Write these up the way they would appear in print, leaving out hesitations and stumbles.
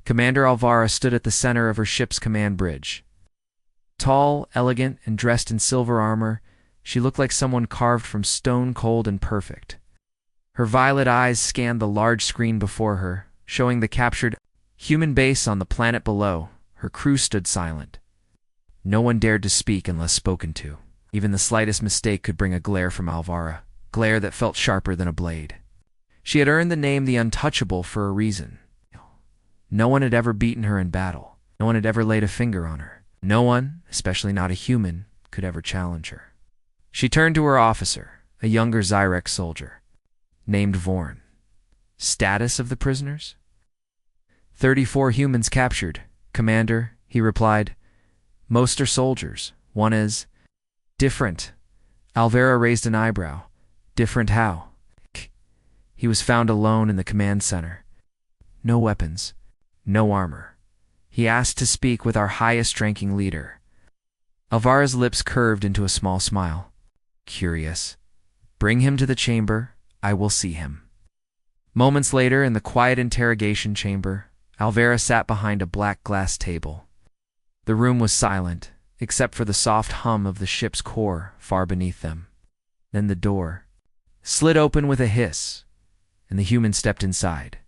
Commander Alvara stood at the center of her ship's command bridge. Tall, elegant, and dressed in silver armor, she looked like someone carved from stone cold and perfect. Her violet eyes scanned the large screen before her, showing the captured human base on the planet below. Her crew stood silent. No one dared to speak unless spoken to. Even the slightest mistake could bring a glare from Alvara, glare that felt sharper than a blade. She had earned the name the Untouchable for a reason. No one had ever beaten her in battle. No one had ever laid a finger on her. No one, especially not a human, could ever challenge her. She turned to her officer, a younger Zyrex soldier, named Vorn. Status of the prisoners? 34 humans captured, Commander, he replied. Most are soldiers. One is different. Alvara raised an eyebrow. Different how? He was found alone in the command center. No weapons, no armor. He asked to speak with our highest-ranking leader. Alvara's lips curved into a small smile. Curious. Bring him to the chamber. I will see him. Moments later, in the quiet interrogation chamber, Alvara sat behind a black glass table. The room was silent, except for the soft hum of the ship's core far beneath them. Then the door slid open with a hiss, and the human stepped inside.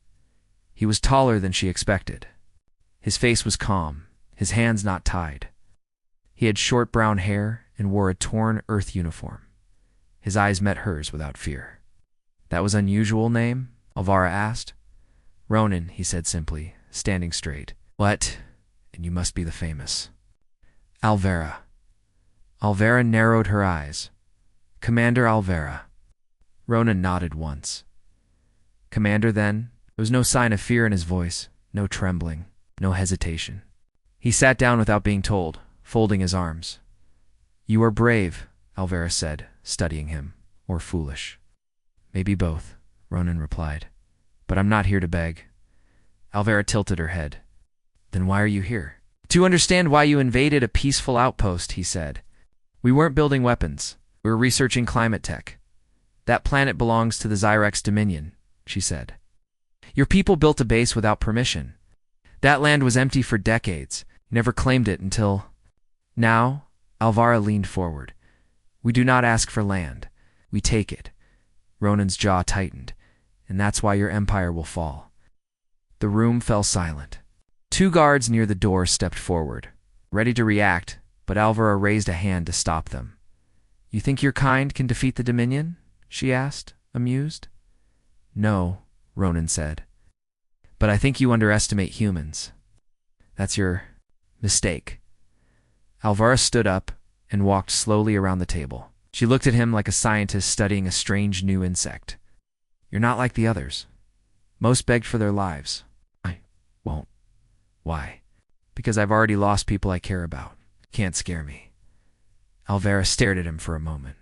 He was taller than she expected. His face was calm, his hands not tied. He had short brown hair and wore a torn Earth uniform. His eyes met hers without fear. That was unusual name? Alvara asked. Ronan, he said simply, standing straight. What? And you must be the famous. Alvara. Alvara narrowed her eyes. Commander Alvara. Ronan nodded once. Commander, then? There was no sign of fear in his voice, no trembling, no hesitation. He sat down without being told, folding his arms. You are brave, Alvara said, studying him, or foolish. Maybe both, Ronan replied. But I'm not here to beg. Alvara tilted her head. Then why are you here? To understand why you invaded a peaceful outpost, he said. We weren't building weapons. We were researching climate tech. That planet belongs to the Zyrex Dominion, she said. Your people built a base without permission. That land was empty for decades. You never claimed it until... Now, Alvara leaned forward. We do not ask for land. We take it. Ronan's jaw tightened. And that's why your empire will fall. The room fell silent. 2 guards near the door stepped forward, ready to react, but Alvara raised a hand to stop them. You think your kind can defeat the Dominion? She asked, amused. No, Ronan said. But I think you underestimate humans. That's your mistake. Alvara stood up and walked slowly around the table. She looked at him like a scientist studying a strange new insect. You're not like the others. Most begged for their lives. I won't. Why? Because I've already lost people I care about. Can't scare me. Alvara stared at him for a moment.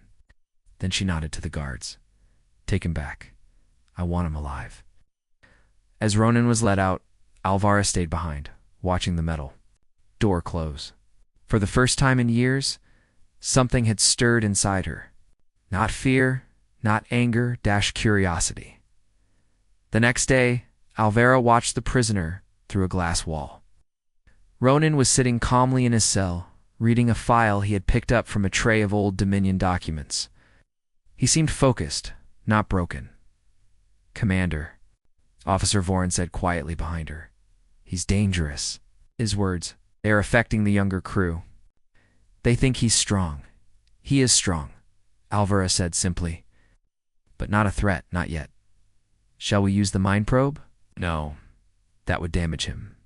Then she nodded to the guards. Take him back. I want him alive. As Ronan was let out, Alvara stayed behind, watching the metal door close. For the first time in years, something had stirred inside her. Not fear, not anger, curiosity. The next day, Alvara watched the prisoner through a glass wall. Ronan was sitting calmly in his cell, reading a file he had picked up from a tray of old Dominion documents. He seemed focused, not broken. Commander, Officer Vorn said quietly behind her. He's dangerous. His words, they are affecting the younger crew. They think he's strong. He is strong, Alvara said simply. But not a threat, not yet. Shall we use the mind probe? No, that would damage him.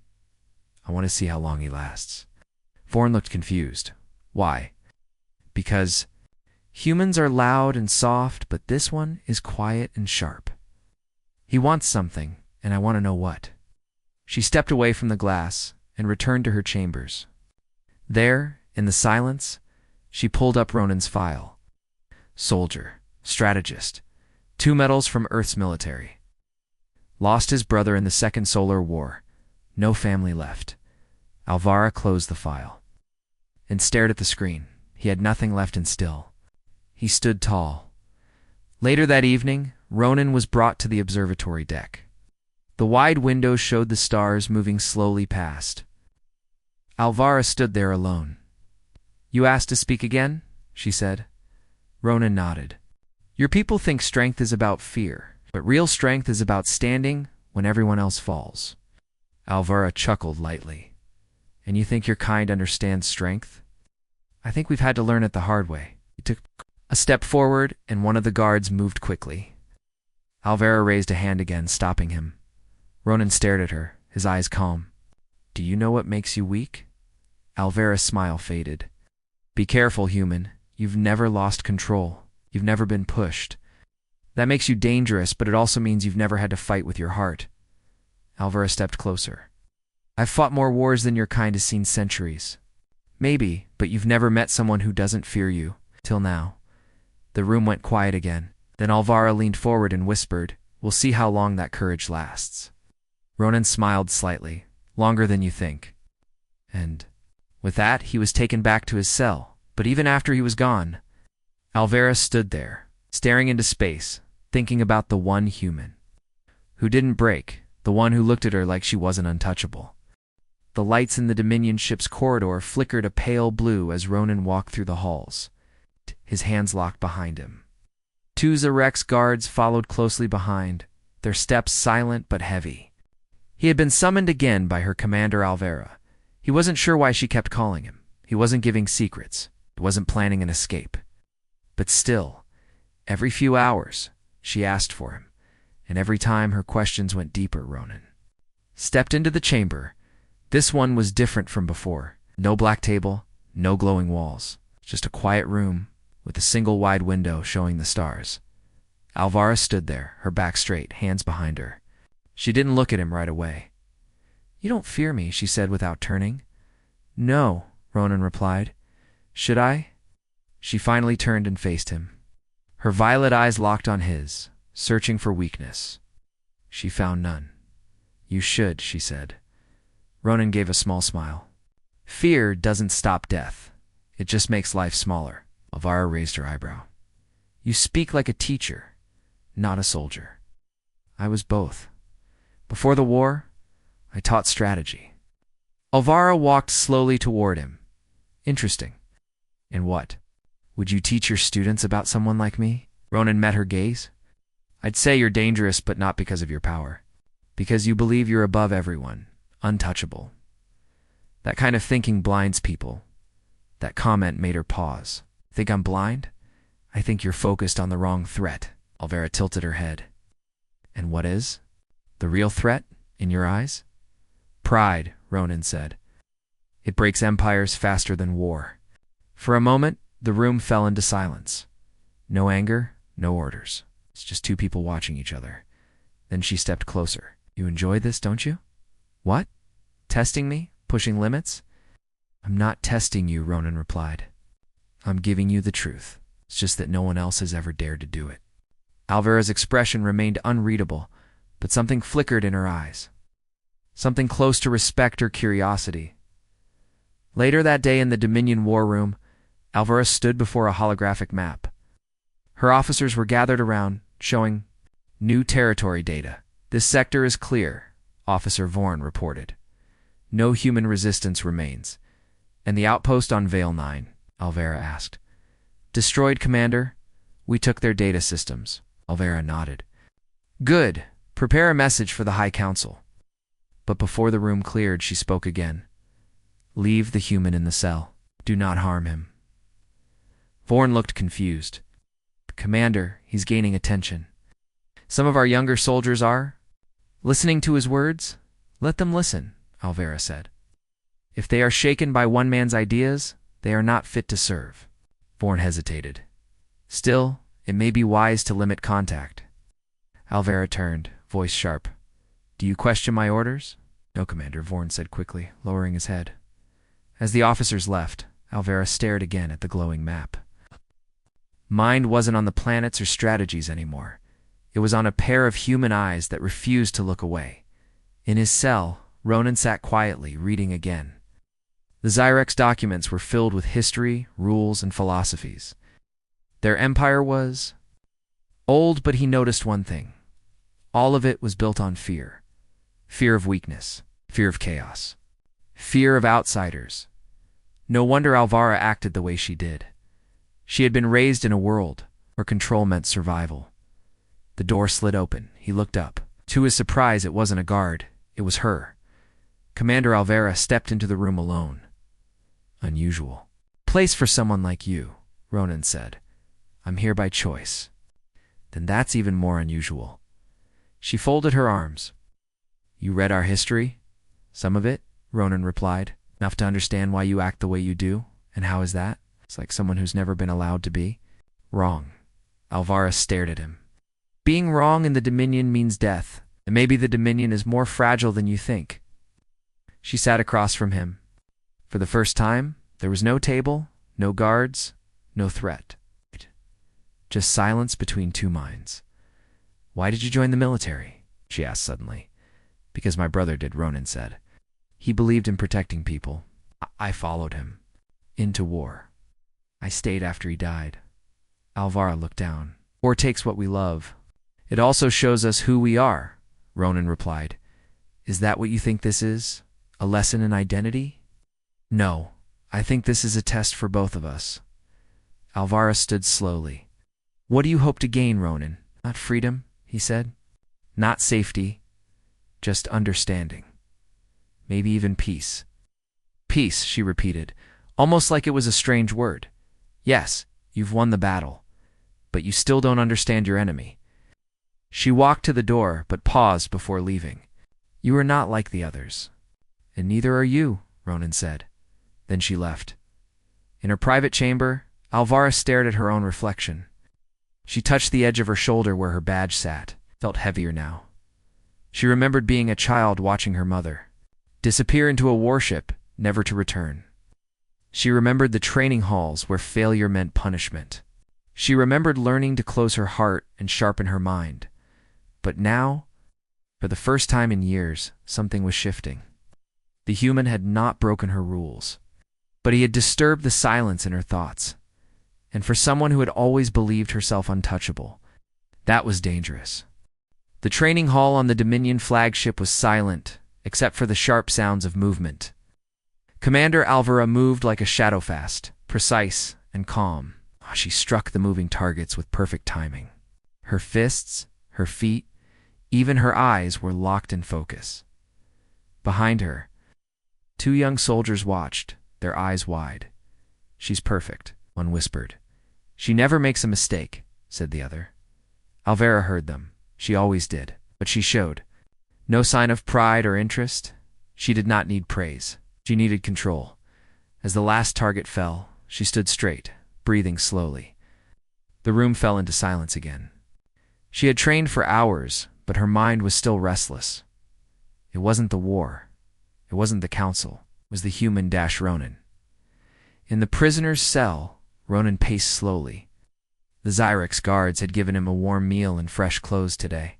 I want to see how long he lasts. Vorn looked confused. Why? Because humans are loud and soft, but this one is quiet and sharp. He wants something, and I want to know what. She stepped away from the glass and returned to her chambers. There, in the silence, she pulled up Ronan's file. Soldier, strategist, 2 medals from Earth's military. Lost his brother in the Second Solar War. No family left. Alvara closed the file and stared at the screen. He had nothing left and still. He stood tall. Later that evening, Ronan was brought to the observatory deck. The wide window showed the stars moving slowly past. Alvara stood there alone. "You asked to speak again?" she said. Ronan nodded. "Your people think strength is about fear, but real strength is about standing when everyone else falls." Alvara chuckled lightly. "And you think your kind understands strength?" "I think we've had to learn it the hard way." He took a step forward, and one of the guards moved quickly. Alvara raised a hand again, stopping him. Ronan stared at her, his eyes calm. "Do you know what makes you weak?" Alvara's smile faded. "Be careful, human. You've never lost control. You've never been pushed. That makes you dangerous, but it also means you've never had to fight with your heart." Alvara stepped closer. "I've fought more wars than your kind has seen centuries. Maybe, but you've never met someone who doesn't fear you, till now." The room went quiet again. Then Alvara leaned forward and whispered, "We'll see how long that courage lasts." Ronan smiled slightly. "Longer than you think." And with that, he was taken back to his cell. But even after he was gone, Alvara stood there, staring into space, thinking about the one human who didn't break, the one who looked at her like she wasn't untouchable. The lights in the Dominion ship's corridor flickered a pale blue as Ronan walked through the halls, his hands locked behind him. Two Rex guards followed closely behind, their steps silent but heavy. He had been summoned again by her commander Alvara. He wasn't sure why she kept calling him. He wasn't giving secrets. He wasn't planning an escape. But still, every few hours, she asked for him, and every time her questions went deeper. Ronan stepped into the chamber. This one was different from before. No black table, no glowing walls, just a quiet room with a single wide window showing the stars. Alvara stood there, her back straight, hands behind her. She didn't look at him right away. "You don't fear me," she said without turning. "No," Ronan replied. "Should I?" She finally turned and faced him. Her violet eyes locked on his, searching for weakness. She found none. "You should," she said. Ronan gave a small smile. "Fear doesn't stop death. It just makes life smaller." Alvara raised her eyebrow. "You speak like a teacher, not a soldier." "I was both. Before the war, I taught strategy." Alvara walked slowly toward him. "Interesting. And what? Would you teach your students about someone like me?" Ronan met her gaze. "I'd say you're dangerous, but not because of your power. Because you believe you're above everyone, untouchable. That kind of thinking blinds people." That comment made her pause. "Think I'm blind? I think you're focused on the wrong threat." Alvara tilted her head. "And what is? The real threat, in your eyes?" "Pride," Ronan said. "It breaks empires faster than war." For a moment, the room fell into silence. No anger, no orders. It's just two people watching each other. Then she stepped closer. "You enjoy this, don't you?" "What? Testing me? Pushing limits?" "I'm not testing you," Ronan replied. "I'm giving you the truth. It's just that no one else has ever dared to do it." Alvara's expression remained unreadable, but something flickered in her eyes. Something close to respect or curiosity. Later that day in the Dominion war room, Alvara stood before a holographic map. Her officers were gathered around, showing new territory data. "This sector is clear," Officer Vorn reported. "No human resistance remains." "And the outpost on Vale 9? Alvara asked. "Destroyed, Commander. We took their data systems." Alvara nodded. "Good. Prepare a message for the High Council." But before the room cleared, she spoke again. "Leave the human in the cell. Do not harm him." Vorn looked confused. "Commander, he's gaining attention. Some of our younger soldiers are listening to his words. Let them listen," Alvara said. "If they are shaken by one man's ideas, they are not fit to serve." Vorn hesitated. "Still, it may be wise to limit contact." Alvara turned, voice sharp. "Do you question my orders?" "No, Commander," Vorn said quickly, lowering his head. As the officers left, Alvara stared again at the glowing map. Mind wasn't on the planets or strategies anymore. It was on a pair of human eyes that refused to look away. In his cell, Ronan sat quietly, reading again. The Zyrex documents were filled with history, rules, and philosophies. Their empire was old, but he noticed one thing. All of it was built on fear. Fear of weakness. Fear of chaos. Fear of outsiders. No wonder Alvara acted the way she did. She had been raised in a world where control meant survival. The door slid open. He looked up. To his surprise, it wasn't a guard. It was her. Commander Alvara stepped into the room alone. Unusual. Place for someone like you, Ronan said. I'm here by choice. Then that's even more unusual. She folded her arms. You read our history? Some of it, Ronan replied. Enough to understand why you act the way you do? And how is that? It's like someone who's never been allowed to be. Wrong. Alvara stared at him. Being wrong in the Dominion means death, and maybe the Dominion is more fragile than you think. She sat across from him. For the first time, there was no table, no guards, no threat. Just silence between two minds. Why did you join the military? She asked suddenly. Because my brother did, Ronan said. He believed in protecting people. I followed him. Into war. I stayed after he died. Alvara looked down. War takes what we love. It also shows us who we are, Ronan replied. Is that what you think this is? A lesson in identity? No, I think this is a test for both of us. Alvara stood slowly. What do you hope to gain, Ronan? Not freedom, he said. Not safety. Just understanding. Maybe even peace. Peace, she repeated, almost like it was a strange word. Yes, you've won the battle, but you still don't understand your enemy. She walked to the door, but paused before leaving. You are not like the others. And neither are you, Ronan said. Then she left. In her private chamber, Alvara stared at her own reflection. She touched the edge of her shoulder where her badge sat, felt heavier now. She remembered being a child watching her mother disappear into a warship, never to return. She remembered the training halls where failure meant punishment. She remembered learning to close her heart and sharpen her mind. But now, for the first time in years, something was shifting. The human had not broken her rules, but he had disturbed the silence in her thoughts. And for someone who had always believed herself untouchable, that was dangerous. The training hall on the Dominion flagship was silent, except for the sharp sounds of movement. Commander Alvara moved like a shadow fast, precise and calm. She struck the moving targets with perfect timing. Her fists, her feet, even her eyes were locked in focus. Behind her, two young soldiers watched, their eyes wide. She's perfect, one whispered. She never makes a mistake, said the other. Alvara heard them. She always did, but she showed no sign of pride or interest. She did not need praise. She needed control. As the last target fell, she stood straight, breathing slowly. The room fell into silence again. She had trained for hours, but her mind was still restless. It wasn't the war. It wasn't the council. It was the human Ronan. In the prisoner's cell, Ronan paced slowly. The Xyrex guards had given him a warm meal and fresh clothes today.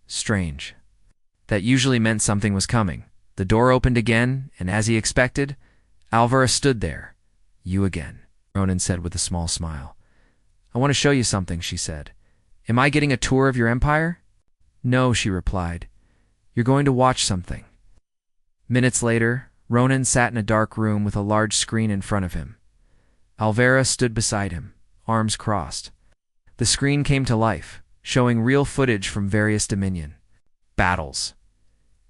Strange. That usually meant something was coming. The door opened again, and as he expected, Alvara stood there. You again, Ronan said with a small smile. I want to show you something, she said. Am I getting a tour of your empire? No, she replied. You're going to watch something. Minutes later, Ronan sat in a dark room with a large screen in front of him. Alvara stood beside him, arms crossed. The screen came to life, showing real footage from various Dominion battles.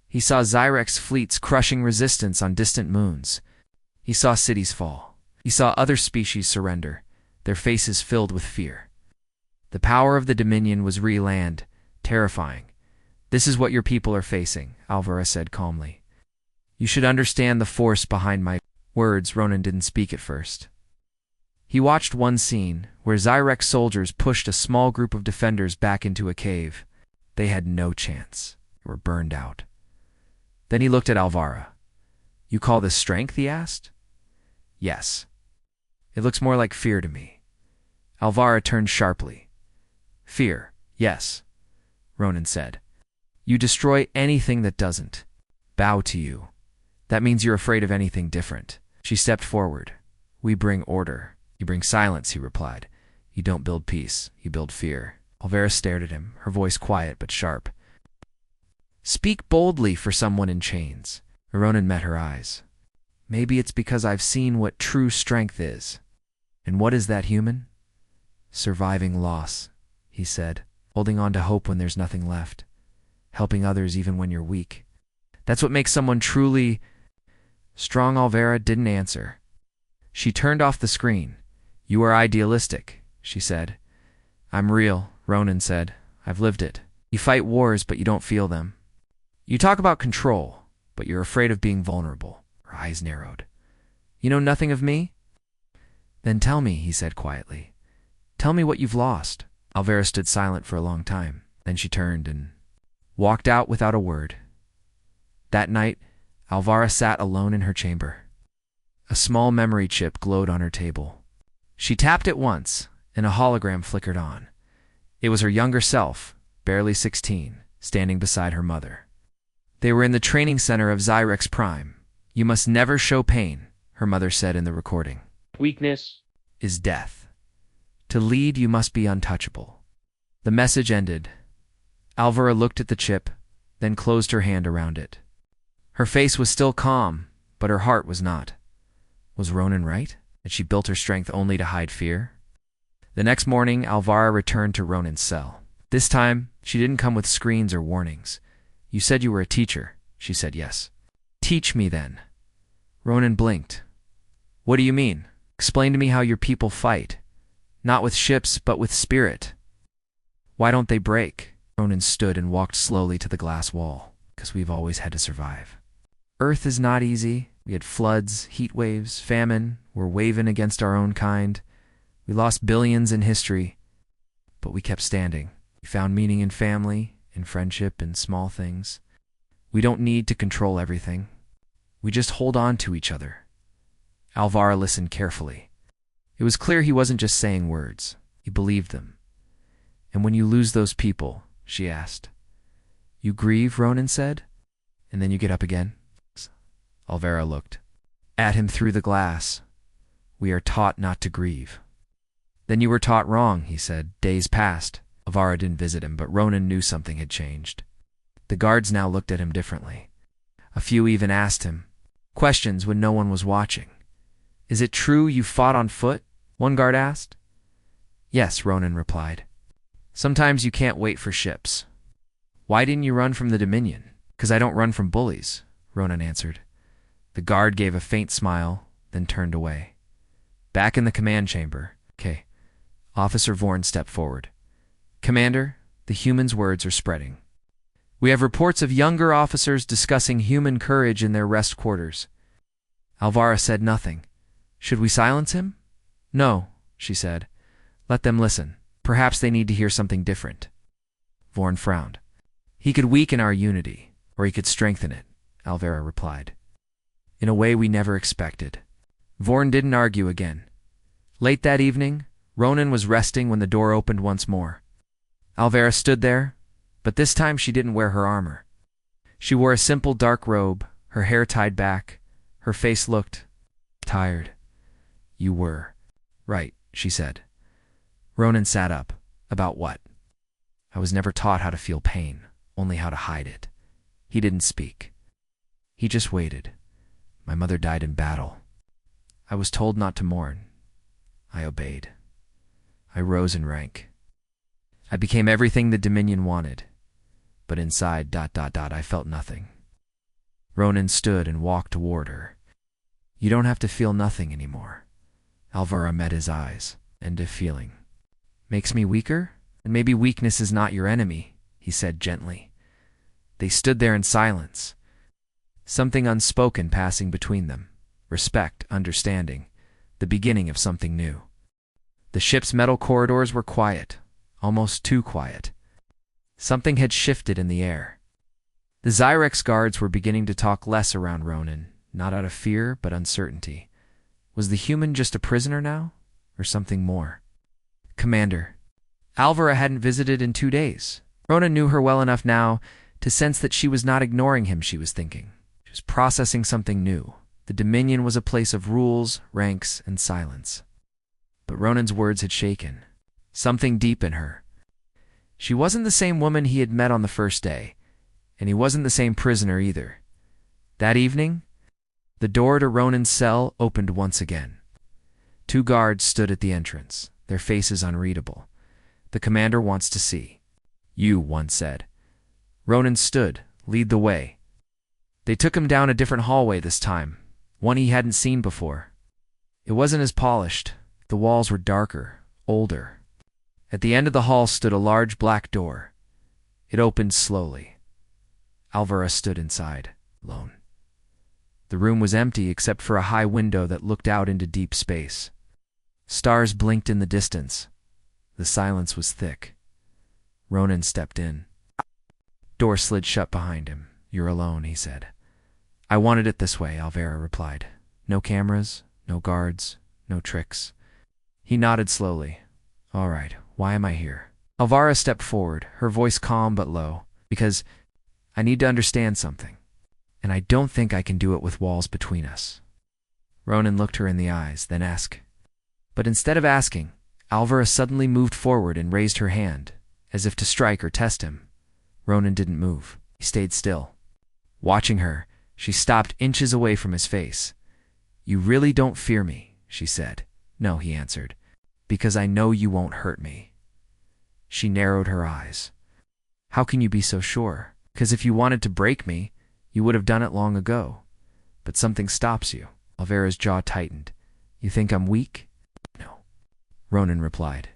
He saw Xyrex fleets crushing resistance on distant moons. He saw cities fall. He saw other species surrender, their faces filled with fear. The power of the Dominion was re-land, terrifying. This is what your people are facing, Alvara said calmly. You should understand the force behind my words. Ronan didn't speak at first. He watched one scene where Xyrex soldiers pushed a small group of defenders back into a cave. They had no chance. They were burned out. Then he looked at Alvara. You call this strength, he asked. Yes. It looks more like fear to me. Alvara turned sharply. Fear, yes, Ronan said. You destroy anything that doesn't bow to you. That means you're afraid of anything different. She stepped forward. We bring order. You bring silence, he replied. You don't build peace, you build fear. Alvara stared at him, her voice quiet but sharp. Speak boldly for someone in chains. Ronan met her eyes. Maybe it's because I've seen what true strength is. And what is that, human? Surviving loss, he said, holding on to hope when there's nothing left. Helping others even when you're weak. That's what makes someone truly strong. Alvera didn't answer. She turned off the screen. You are idealistic, she said. I'm real, Ronan said. I've lived it. You fight wars, but you don't feel them. You talk about control, but you're afraid of being vulnerable. Her eyes narrowed. You know nothing of me? Then tell me, he said quietly. Tell me what you've lost. Alvera stood silent for a long time. Then she turned and walked out without a word. That night, Alvara sat alone in her chamber. A small memory chip glowed on her table. She tapped it once, and a hologram flickered on. It was her younger self, barely 16, standing beside her mother. They were in the training center of Zyrex Prime. You must never show pain, her mother said in the recording. Weakness is death. To lead, you must be untouchable. The message ended. Alvara looked at the chip, then closed her hand around it. Her face was still calm, but her heart was not. Was Ronan right? Had she built her strength only to hide fear? The next morning, Alvara returned to Ronan's cell. This time, she didn't come with screens or warnings. You said you were a teacher, she said. Yes. Teach me then. Ronan blinked. What do you mean? Explain to me how your people fight. Not with ships, but with spirit. Why don't they break? Ronan stood and walked slowly to the glass wall. Because we've always had to survive. Earth is not easy. We had floods, heat waves, famine. We're waving against our own kind. We lost billions in history, but we kept standing. We found meaning in family, in friendship, in small things. We don't need to control everything. We just hold on to each other. Alvara listened carefully. It was clear he wasn't just saying words. He believed them. And when you lose those people, she asked. You grieve, Ronan said, and then you get up again? Alvera looked at him through the glass. We are taught not to grieve. Then you were taught wrong, he said. Days passed. Alvara didn't visit him, but Ronan knew something had changed. The guards now looked at him differently. A few even asked him questions when no one was watching. Is it true you fought on foot? One guard asked. Yes, Ronan replied. Sometimes you can't wait for ships. Why didn't you run from the Dominion? Because I don't run from bullies, Ronan answered. The guard gave a faint smile, then turned away. Back in the command chamber. Okay. Officer Vorn stepped forward. Commander, the humans' words are spreading. We have reports of younger officers discussing human courage in their rest quarters. Alvara said nothing. Should we silence him? No, she said. Let them listen. Perhaps they need to hear something different. Vorn frowned. He could weaken our unity, or he could strengthen it, Alvera replied. In a way we never expected. Vorn didn't argue again. Late that evening, Ronan was resting when the door opened once more. Alvera stood there, but this time she didn't wear her armor. She wore a simple dark robe, her hair tied back. Her face looked tired. You were right, she said. Ronan sat up. About what? I was never taught how to feel pain, only how to hide it. He didn't speak. He just waited. My mother died in battle. I was told not to mourn. I obeyed. I rose in rank. I became everything the Dominion wanted. But inside, I felt nothing. Ronan stood and walked toward her. You don't have to feel nothing anymore. Alvara met his eyes, and a feeling. Makes me weaker? And maybe weakness is not your enemy, he said gently. They stood there in silence. Something unspoken passing between them. Respect, understanding, the beginning of something new. The ship's metal corridors were quiet, almost too quiet. Something had shifted in the air. The Zyrex guards were beginning to talk less around Ronan, not out of fear, but uncertainty. Was the human just a prisoner now, or something more? Commander. Alvara hadn't visited in 2 days. Ronan knew her well enough now to sense that she was not ignoring him, she was thinking. She was processing something new. The Dominion was a place of rules, ranks, and silence. But Ronan's words had shaken. Something deep in her. She wasn't the same woman he had met on the first day, And he wasn't the same prisoner either. That evening, the door to Ronan's cell opened once again. 2 guards stood at the entrance, their faces unreadable. "The commander wants to see you," one said. Ronan stood, "Lead the way." They took him down a different hallway this time, one he hadn't seen before. It wasn't as polished. The walls were darker, older. At the end of the hall stood a large black door. It opened slowly. Alvara stood inside, alone. The room was empty except for a high window that looked out into deep space. Stars blinked in the distance. The silence was thick. Ronan stepped in. Door slid shut behind him. "You're alone," he said. "I wanted it this way," Alvara replied. "No cameras, no guards, no tricks." He nodded slowly. "All right, why am I here?" Alvara stepped forward, her voice calm but low. "Because I need to understand something, and I don't think I can do it with walls between us." Ronan looked her in the eyes, then asked. But instead of asking, Alvara suddenly moved forward and raised her hand, as if to strike or test him. Ronan didn't move. He stayed still. Watching her, she stopped inches away from his face. "You really don't fear me," she said. "No," he answered, "because I know you won't hurt me." She narrowed her eyes. "How can you be so sure? Because if you wanted to break me, you would have done it long ago. But something stops you." Alvara's jaw tightened. "You think I'm weak?" "No," Ronan replied.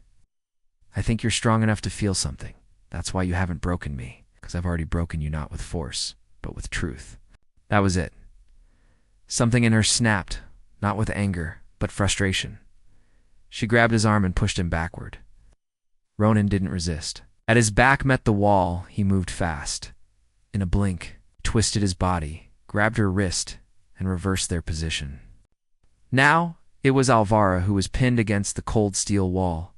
"I think you're strong enough to feel something. That's why you haven't broken me, because I've already broken you not with force, but with truth." That was it. Something in her snapped, not with anger, but frustration. She grabbed his arm and pushed him backward. Ronan didn't resist. As his back met the wall, he moved fast. In a blink, he twisted his body, grabbed her wrist, and reversed their position. Now, it was Alvara who was pinned against the cold steel wall.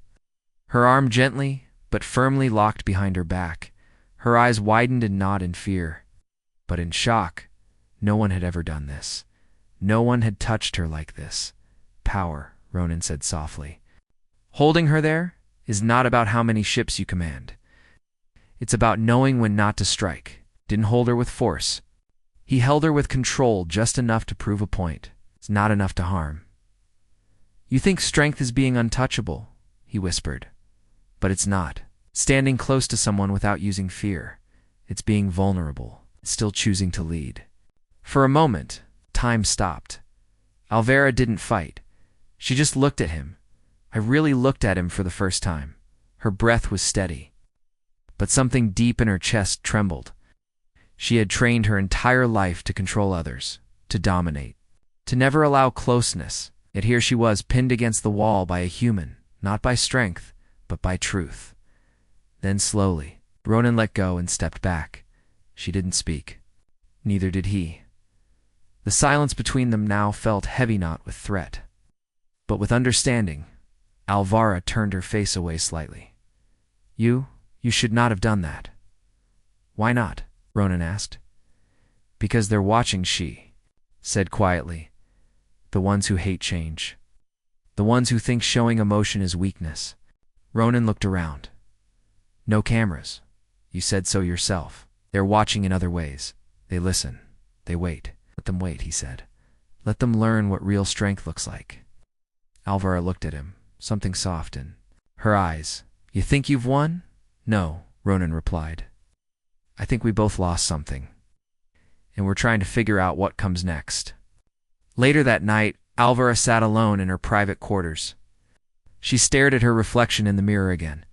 Her arm gently, but firmly locked behind her back. Her eyes widened and not in fear, but in shock. No one had ever done this. No one had touched her like this. "Power," Ronan said softly. "Holding her there is not about how many ships you command. It's about knowing when not to strike." Didn't hold her with force. He held her with control, just enough to prove a point. It's not enough to harm. "You think strength is being untouchable," he whispered. "But it's not. Standing close to someone without using fear. It's being vulnerable. It's still choosing to lead." For a moment, time stopped. Alvara didn't fight. She just looked at him. I really looked at him for the first time. Her breath was steady. But something deep in her chest trembled. She had trained her entire life to control others, to dominate, to never allow closeness. Yet here she was, pinned against the wall by a human, not by strength, but by truth. Then slowly, Ronan let go and stepped back. She didn't speak. Neither did he. The silence between them now felt heavy, not with threat, but with understanding. Alvara turned her face away slightly. You should not have done that." "Why not?" Ronan asked. "Because they're watching," she said quietly. "The ones who hate change. The ones who think showing emotion is weakness." Ronan looked around. "No cameras. You said so yourself. They're watching in other ways. They listen. They wait." "Let them wait," he said. "Let them learn what real strength looks like." Alvara looked at him, something soft in her eyes. "You think you've won?" "No," Ronan replied. "I think we both lost something, and we're trying to figure out what comes next." Later that night, Alvara sat alone in her private quarters. She stared at her reflection in the mirror again.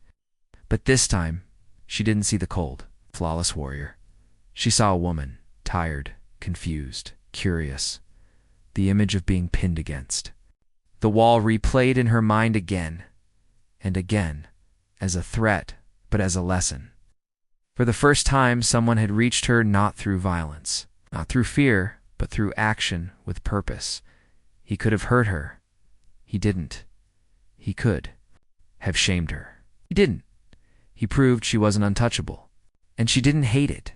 But this time, she didn't see the cold, flawless warrior. She saw a woman, tired, confused, curious, the image of being pinned against. The wall replayed in her mind again and again, as a threat, but as a lesson. For the first time, someone had reached her not through violence, not through fear, but through action with purpose. He could have hurt her. He didn't. He could have shamed her. He didn't. He proved she wasn't untouchable. And she didn't hate it.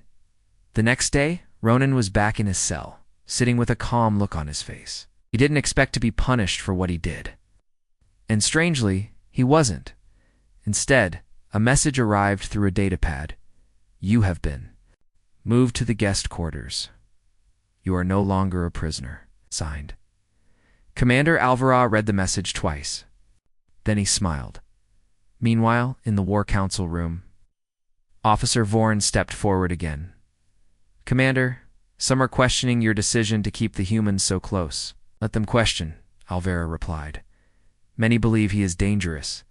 The next day, Ronan was back in his cell, sitting with a calm look on his face. He didn't expect to be punished for what he did. And strangely, he wasn't. Instead, a message arrived through a datapad. "You have been Move to the guest quarters. You are no longer a prisoner. Signed. Commander Alvará read the message twice. Then he smiled. Meanwhile, in the War Council room, Officer Vorn stepped forward again. Commander, some are questioning your decision to keep the humans so close. Let them question, Alvará replied. Many believe he is dangerous.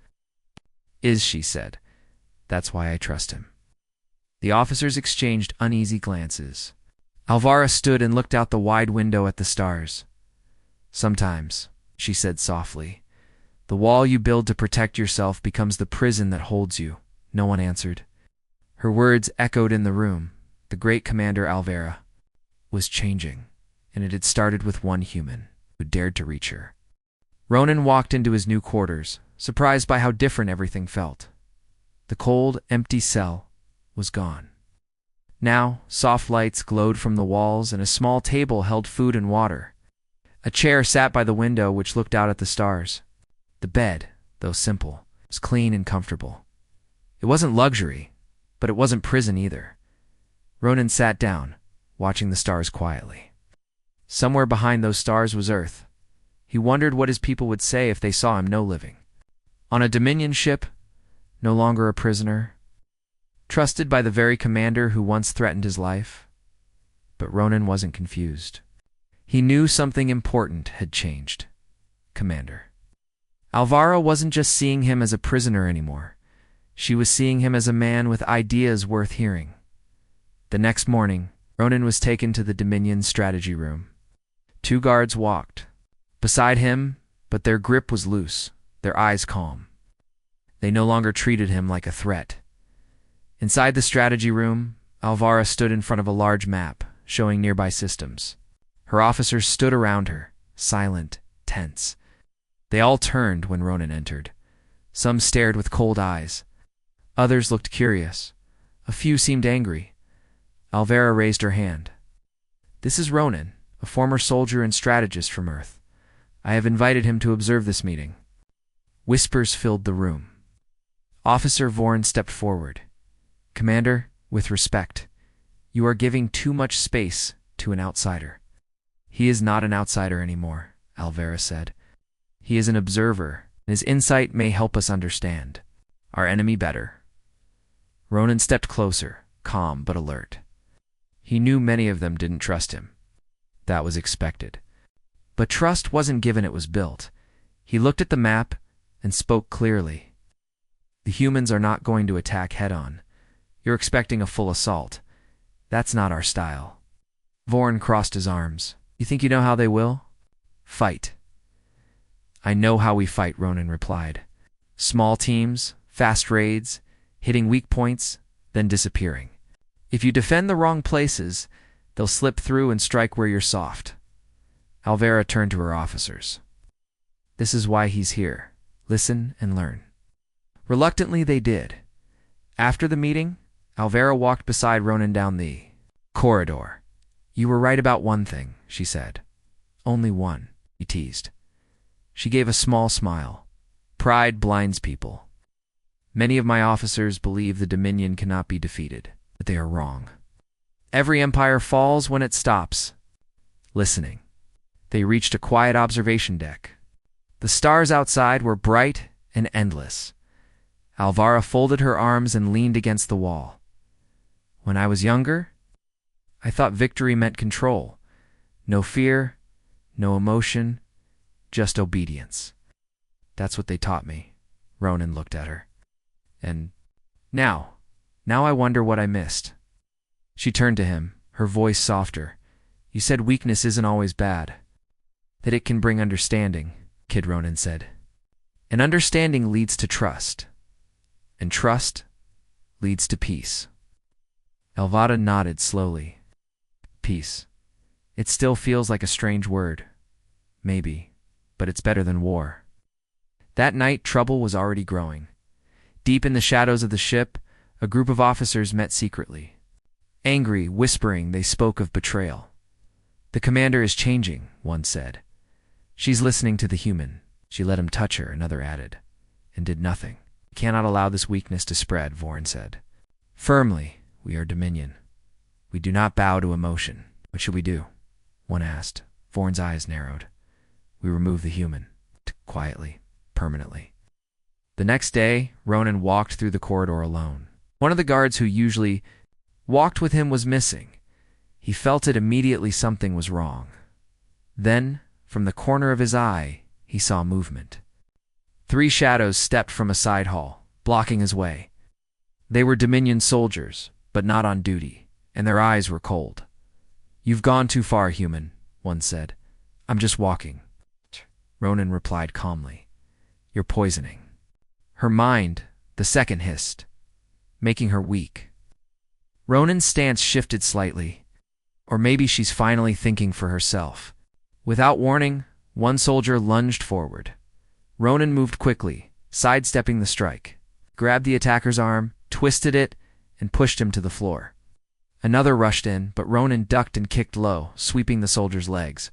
She said. That's why I trust him. The officers exchanged uneasy glances. Alvará stood and looked out the wide window at the stars. Sometimes, she said softly, the wall you build to protect yourself becomes the prison that holds you. No one answered. Her words echoed in the room. The great Commander Alvará was changing, and it had started with one human who dared to reach her. Ronan walked into his new quarters, surprised by how different everything felt. The cold, empty cell was gone. Now, soft lights glowed from the walls, and a small table held food and water. A chair sat by the window which looked out at the stars. The bed, though simple, was clean and comfortable. It wasn't luxury, but it wasn't prison either. Ronan sat down, watching the stars quietly. Somewhere behind those stars was Earth. He wondered what his people would say if they saw him no living. On a Dominion ship, no longer a prisoner, trusted by the very commander who once threatened his life. But Ronan wasn't confused. He knew something important had changed. Commander. Alvará wasn't just seeing him as a prisoner anymore. She was seeing him as a man with ideas worth hearing. The next morning, Ronan was taken to the Dominion strategy room. 2 guards walked beside him, but their grip was loose, their eyes calm. They no longer treated him like a threat. Inside the strategy room, Alvará stood in front of a large map, showing nearby systems. Her officers stood around her, silent, tense. They all turned when Ronan entered. Some stared with cold eyes. Others looked curious. A few seemed angry. Alvará raised her hand. This is Ronan, a former soldier and strategist from Earth. I have invited him to observe this meeting. Whispers filled the room. Officer Vorn stepped forward. Commander, with respect, you are giving too much space to an outsider. He is not an outsider anymore, Alvará said. He is an observer, and his insight may help us understand our enemy better. Ronan stepped closer, calm but alert. He knew many of them didn't trust him. That was expected. But trust wasn't given, it was built. He looked at the map and spoke clearly. The humans are not going to attack head-on. You're expecting a full assault. That's not our style. Vorn crossed his arms. You think you know how they will? Fight. I know how we fight, Ronan replied. Small teams, fast raids, hitting weak points, then disappearing. If you defend the wrong places, they'll slip through and strike where you're soft. Alvará turned to her officers. This is why he's here. Listen and learn. Reluctantly, they did. After the meeting, Alvará walked beside Ronan down the corridor. You were right about one thing, she said. Only one, he teased. She gave a small smile. Pride blinds people. Many of my officers believe the Dominion cannot be defeated, but they are wrong. Every empire falls when it stops listening. They reached a quiet observation deck. The stars outside were bright and endless. Alvará folded her arms and leaned against the wall. When I was younger, I thought victory meant control. No fear, no emotion, just obedience. That's what they taught me. Ronan looked at her. And now I wonder what I missed. She turned to him, her voice softer. You said weakness isn't always bad. That it can bring understanding, Kid Ronan said. And understanding leads to trust. And trust leads to peace. Alvará nodded slowly. Peace. It still feels like a strange word. Maybe, but it's better than war. That night, trouble was already growing. Deep in the shadows of the ship, a group of officers met secretly. Angry, whispering, they spoke of betrayal. The commander is changing, one said. She's listening to the human. She let him touch her, another added, and did nothing. We cannot allow this weakness to spread, Vorn said. Firmly, we are Dominion. We do not bow to emotion. What should we do? One asked. Vorn's eyes narrowed. We remove the human. Quietly. Permanently. The next day, Ronan walked through the corridor alone. One of the guards who usually walked with him was missing. He felt it immediately something was wrong. Then, from the corner of his eye, he saw movement. 3 shadows stepped from a side hall, blocking his way. They were Dominion soldiers, but not on duty, and their eyes were cold. You've gone too far, human, one said. I'm just walking. Ronan replied calmly. You're poisoning. Her mind, the second hissed, making her weak. Ronan's stance shifted slightly. Or maybe she's finally thinking for herself. Without warning, one soldier lunged forward. Ronan moved quickly, sidestepping the strike, grabbed the attacker's arm, twisted it, and pushed him to the floor. Another rushed in, but Ronan ducked and kicked low, sweeping the soldier's legs.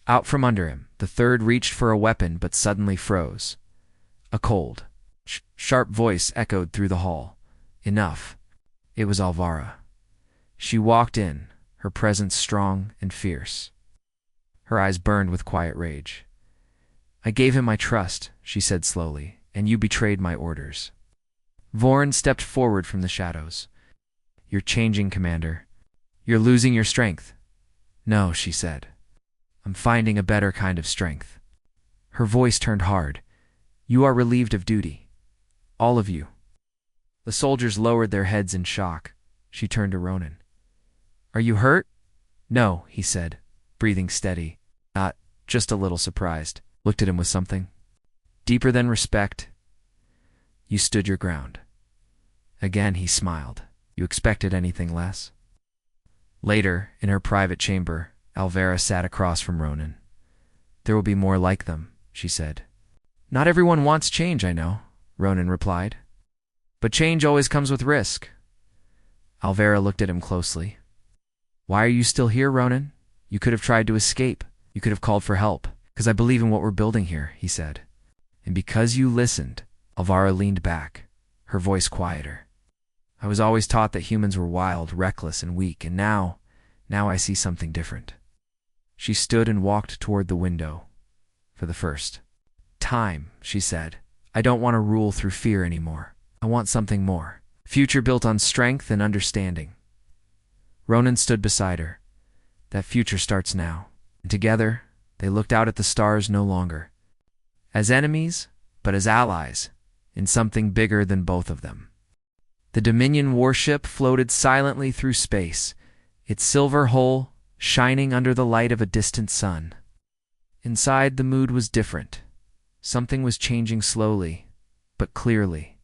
Out from under him, the third reached for a weapon but suddenly froze. A cold, sharp voice echoed through the hall. Enough. It was Alvara. She walked in, her presence strong and fierce. Her eyes burned with quiet rage. I gave him my trust, she said slowly, and you betrayed my orders. Vorn stepped forward from the shadows. You're changing, Commander. You're losing your strength. No, she said. I'm finding a better kind of strength. Her voice turned hard. You are relieved of duty. All of you. The soldiers lowered their heads in shock. She turned to Ronan. Are you hurt? No, he said, breathing steady. Not just a little surprised. Looked at him with something deeper than respect. You stood your ground. Again he smiled. You expected anything less? Later, in her private chamber, Alvara sat across from Ronan. There will be more like them, she said. Not everyone wants change, I know, Ronan replied. But change always comes with risk. Alvara looked at him closely. Why are you still here, Ronan? You could have tried to escape. You could have called for help. Because I believe in what we're building here, he said. And because you listened, Alvara leaned back, her voice quieter. I was always taught that humans were wild, reckless, and weak, and now I see something different. She stood and walked toward the window. For the first time, she said, I don't want to rule through fear anymore. I want something more. Future built on strength and understanding. Ronan stood beside her. That future starts now. And together, they looked out at the stars no longer as enemies, but as allies in something bigger than both of them. The Dominion warship floated silently through space, its silver hull shining under the light of a distant sun. Inside, the mood was different. Something was changing slowly, but clearly.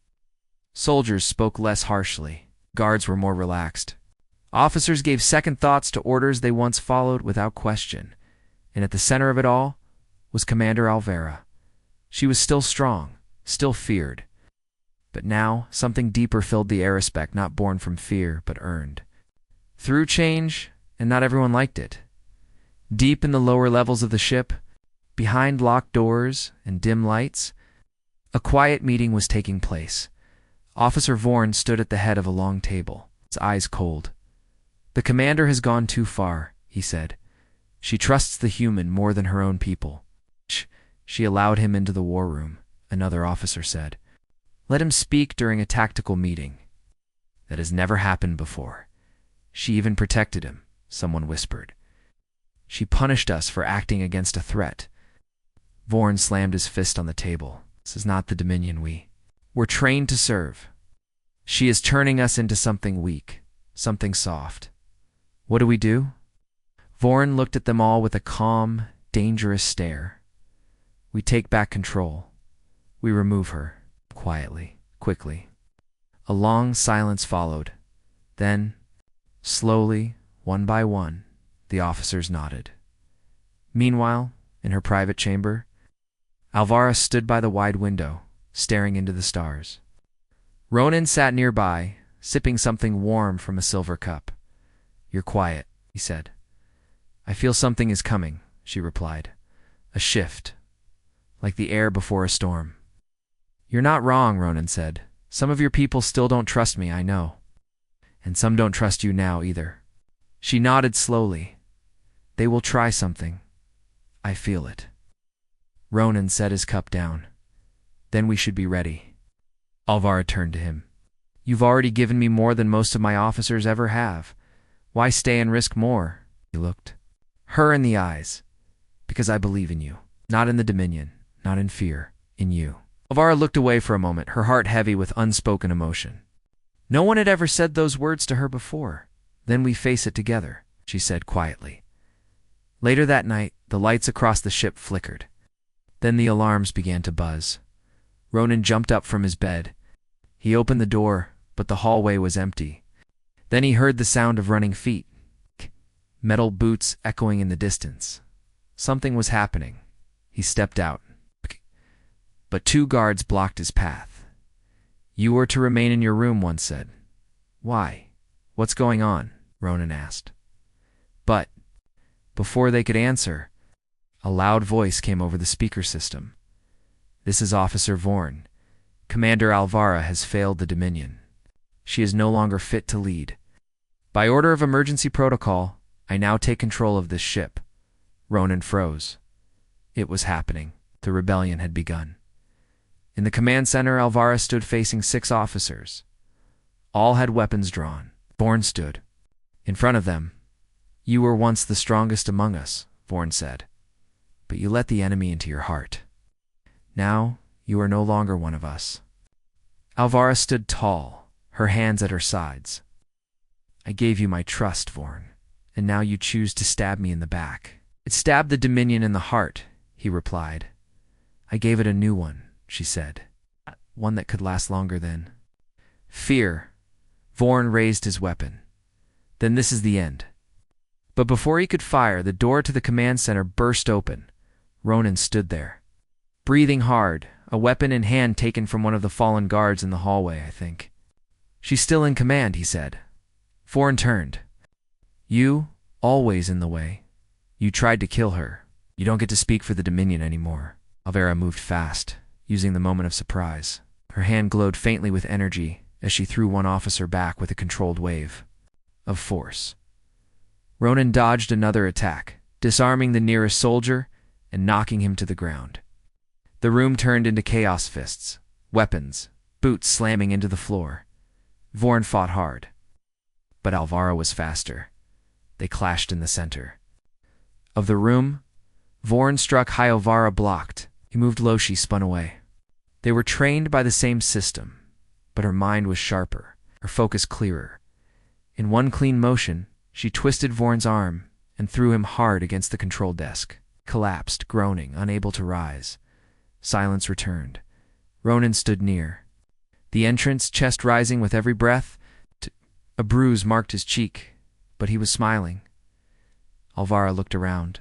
Soldiers spoke less harshly. Guards were more relaxed. Officers gave second thoughts to orders they once followed without question. And at the center of it all was Commander Alvara. She was still strong, still feared. But now, something deeper filled the air, respect not born from fear, but earned. Through change, and not everyone liked it. Deep in the lower levels of the ship, behind locked doors and dim lights, a quiet meeting was taking place. Officer Vorn stood at the head of a long table, his eyes cold. The commander has gone too far, he said. She trusts the human more than her own people. She allowed him into the war room, another officer said. Let him speak during a tactical meeting. That has never happened before. She even protected him, someone whispered. She punished us for acting against a threat. Vorn slammed his fist on the table. This is not the Dominion we're trained to serve. She is turning us into something weak, something soft. What do we do? Vorn looked at them all with a calm, dangerous stare. We take back control. We remove her, quietly, quickly. A long silence followed. Then, slowly, one by one, the officers nodded. Meanwhile, in her private chamber, Alvara stood by the wide window, staring into the stars. Ronan sat nearby, sipping something warm from a silver cup. You're quiet, he said. I feel something is coming, she replied. A shift, like the air before a storm. You're not wrong, Ronan said. Some of your people still don't trust me, I know. And some don't trust you now either. She nodded slowly. They will try something. I feel it. Ronan set his cup down. Then we should be ready. Alvara turned to him. You've already given me more than most of my officers ever have. Why stay and risk more? He looked her in the eyes. Because I believe in you. Not in the Dominion, not in fear, in you. Alvara looked away for a moment, her heart heavy with unspoken emotion. No one had ever said those words to her before. Then we face it together, she said quietly. Later that night, the lights across the ship flickered. Then the alarms began to buzz. Ronan jumped up from his bed. He opened the door, but the hallway was empty. Then he heard the sound of running feet. Metal boots echoing in the distance. Something was happening. He stepped out. But 2 guards blocked his path. You were to remain in your room, one said. Why? What's going on? Ronan asked. But, before they could answer, a loud voice came over the speaker system. This is Officer Vorn. Commander Alvara has failed the Dominion. She is no longer fit to lead. By order of emergency protocol, I now take control of this ship. Ronan froze. It was happening. The rebellion had begun. In the command center, Alvara stood facing 6 officers. All had weapons drawn. Vorn stood. In front of them. You were once the strongest among us, Vorn said. But you let the enemy into your heart. Now, you are no longer one of us. Alvara stood tall, her hands at her sides. I gave you my trust, Vorn, and now you choose to stab me in the back. It stabbed the Dominion in the heart, he replied. I gave it a new one, she said. One that could last longer than fear. Vorn raised his weapon. Then this is the end. But before he could fire, the door to the command center burst open. Ronan stood there, breathing hard, a weapon in hand taken from one of the fallen guards in the hallway, I think. She's still in command, he said. Vorn turned. You, always in the way. You tried to kill her. You don't get to speak for the Dominion anymore. Alvara moved fast, using the moment of surprise. Her hand glowed faintly with energy as she threw one officer back with a controlled wave of force. Ronan dodged another attack, disarming the nearest soldier and knocking him to the ground. The room turned into chaos fists, weapons, boots slamming into the floor. Vorn fought hard. But Alvara was faster. They clashed in the center. Of the room, Vorn struck high. Alvara blocked. He moved low. She spun away. They were trained by the same system, but her mind was sharper, her focus clearer. In one clean motion, she twisted Vorn's arm and threw him hard against the control desk. Collapsed, groaning, unable to rise. Silence returned. Ronan stood near. The entrance, chest rising with every breath. A bruise marked his cheek, but he was smiling. Alvara looked around.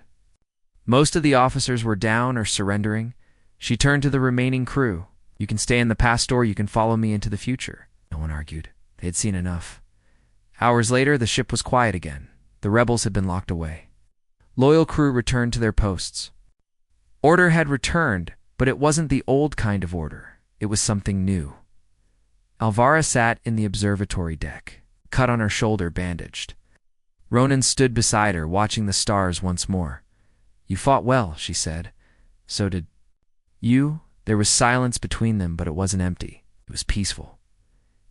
Most of the officers were down or surrendering. She turned to the remaining crew. You can stay in the past or you can follow me into the future. No one argued. They had seen enough. Hours later, the ship was quiet again. The rebels had been locked away. Loyal crew returned to their posts. Order had returned, but it wasn't the old kind of order. It was something new. Alvara sat in the observatory deck, cut on her shoulder, bandaged. Ronan stood beside her, watching the stars once more. You fought well, she said. So did you. There was silence between them, but it wasn't empty. It was peaceful.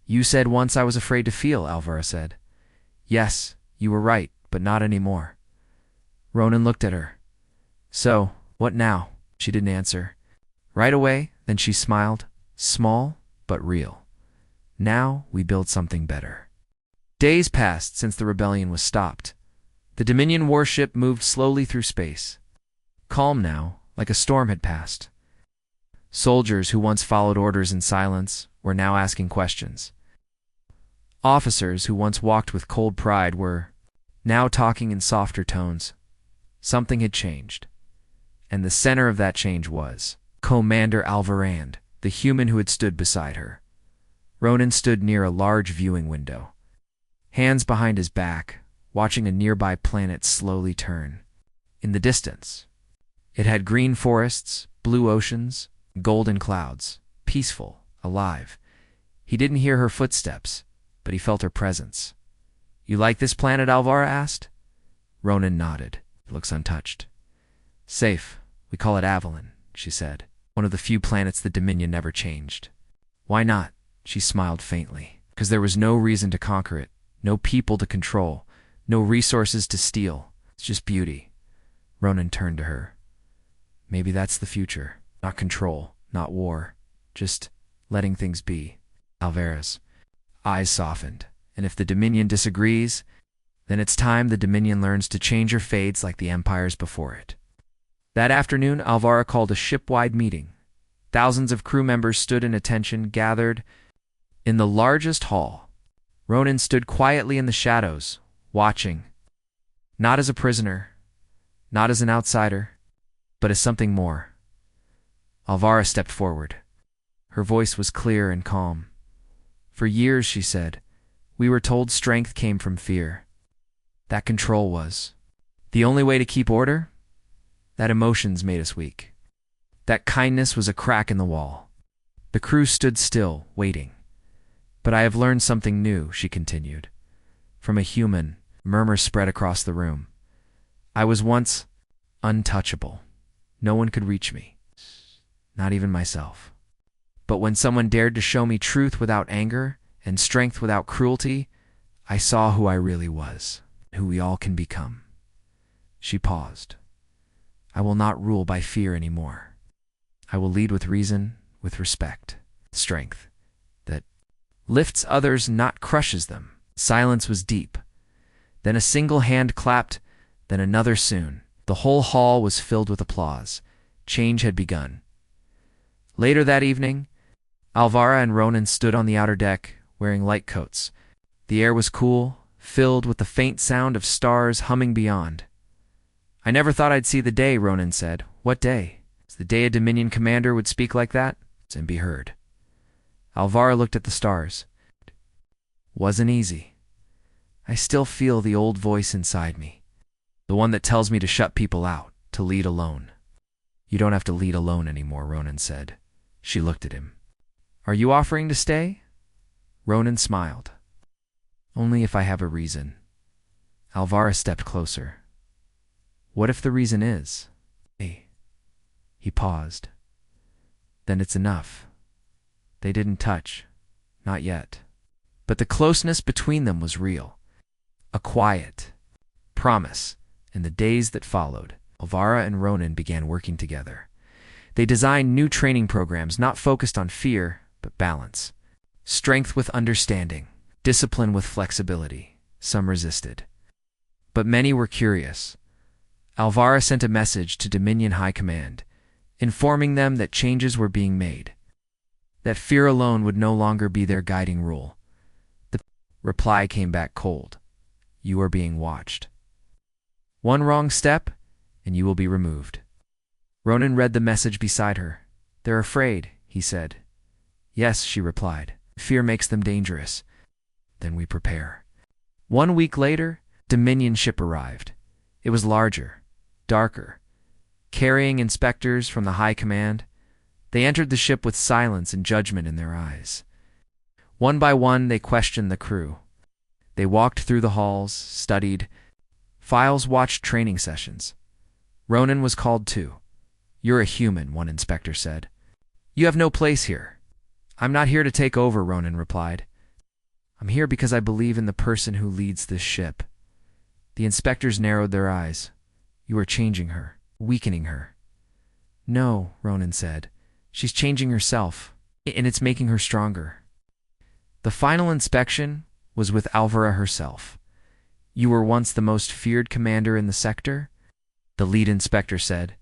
You said once I was afraid to feel, Alvara said. Yes, you were right, but not anymore. Ronan looked at her. So, what now? She didn't answer. Right away, then she smiled. Small, but real. Now we build something better. Days passed since the rebellion was stopped. The Dominion warship moved slowly through space. Calm now, like a storm had passed. Soldiers who once followed orders in silence were now asking questions. Officers who once walked with cold pride were now talking in softer tones. Something had changed. And the center of that change was Commander Alvarand, the human who had stood beside her. Ronan stood near a large viewing window, hands behind his back, watching a nearby planet slowly turn. In the distance, it had green forests, blue oceans, golden clouds, peaceful, alive. He didn't hear her footsteps, but he felt her presence. You like this planet? Alvara asked. Ronan nodded. It looks untouched. Safe. We call it Avalon, she said. One of the few planets the Dominion never changed. Why not? She smiled faintly. Because there was no reason to conquer it, no people to control, no resources to steal. It's just beauty. Ronan turned to her. Maybe that's the future. Not control, not war. Just letting things be. Alvara's eyes softened. And if the Dominion disagrees, then it's time the Dominion learns to change or fades like the empires before it. That afternoon, Alvara called a ship-wide meeting. Thousands of crew members stood in attention, gathered in the largest hall. Ronan stood quietly in the shadows, watching. Not as a prisoner, not as an outsider, but as something more. Alvara stepped forward. Her voice was clear and calm. For years, she said, we were told strength came from fear. That control was. The only way to keep order? That emotions made us weak. That kindness was a crack in the wall. The crew stood still, waiting. But I have learned something new, she continued. From a human, murmurs spread across the room. I was once untouchable. No one could reach me. Not even myself. But when someone dared to show me truth without anger and strength without cruelty, I saw who I really was, who we all can become. She paused. I will not rule by fear anymore. I will lead with reason, with respect, strength, that lifts others, not crushes them. Silence was deep. Then a single hand clapped, then another soon. The whole hall was filled with applause. Change had begun. Later that evening, Alvara and Ronan stood on the outer deck, wearing light coats. The air was cool, filled with the faint sound of stars humming beyond. I never thought I'd see the day, Ronan said. What day? It's the day a Dominion commander would speak like that and be heard. Alvara looked at the stars. Wasn't easy. I still feel the old voice inside me, the one that tells me to shut people out, to lead alone. You don't have to lead alone anymore, Ronan said. She looked at him. Are you offering to stay? Ronan smiled. Only if I have a reason. Alvara stepped closer. What if the reason is? Hey. He paused. Then it's enough. They didn't touch. Not yet. But the closeness between them was real. A quiet promise. In the days that followed, Alvara and Ronan began working together. They designed new training programs not focused on fear, but balance. Strength with understanding, discipline with flexibility. Some resisted. But many were curious. Alvara sent a message to Dominion High Command, informing them that changes were being made, that fear alone would no longer be their guiding rule. The reply came back cold. You are being watched. One wrong step, and you will be removed. Ronan read the message beside her. They're afraid, he said. Yes, she replied. Fear makes them dangerous. Then we prepare. 1 week later, Dominion ship arrived. It was larger, darker, carrying inspectors from the High Command. They entered the ship with silence and judgment in their eyes. One by one, they questioned the crew. They walked through the halls, studied. Files watched training sessions. Ronan was called too. You're a human, one inspector said. You have no place here. I'm not here to take over, Ronan replied. I'm here because I believe in the person who leads this ship. The inspectors narrowed their eyes. You are changing her, weakening her. No, Ronan said. She's changing herself, and it's making her stronger. The final inspection was with Alvara herself. You were once the most feared commander in the sector? The lead inspector said.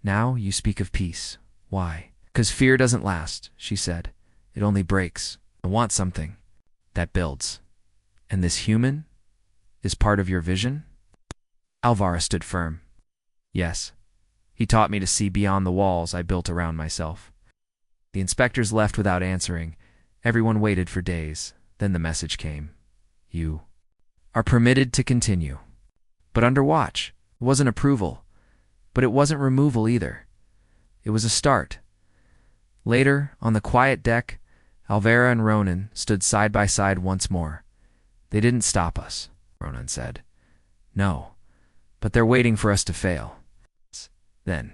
Now you speak of peace. Why? 'Cause fear doesn't last, she said. It only breaks. I want something that builds. And this human is part of your vision? Alvara stood firm. Yes. He taught me to see beyond the walls I built around myself. The inspectors left without answering. Everyone waited for days. Then the message came. You are permitted to continue. But under watch. It wasn't approval. But it wasn't removal either. It was a start. Later, on the quiet deck, Alvara and Ronan stood side by side once more. They didn't stop us. Ronan said. No, but they're waiting for us to fail. Then,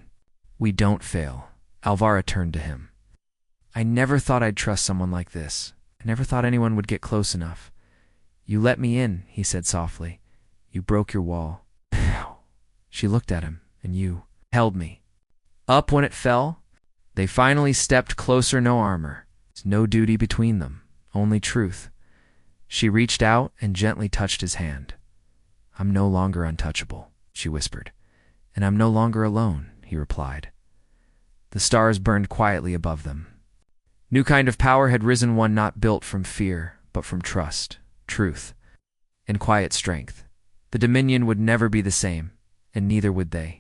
we don't fail. Alvara turned to him. I never thought I'd trust someone like this. I never thought anyone would get close enough. You let me in, he said softly. You broke your wall. She looked at him, and you held me. Up when it fell, they finally stepped closer, no armor. No duty between them, only truth. She reached out and gently touched his hand. I'm no longer untouchable, she whispered. And I'm no longer alone, he replied. The stars burned quietly above them. New kind of power had risen, one not built from fear, but from trust, truth, and quiet strength. The Dominion would never be the same, and neither would they.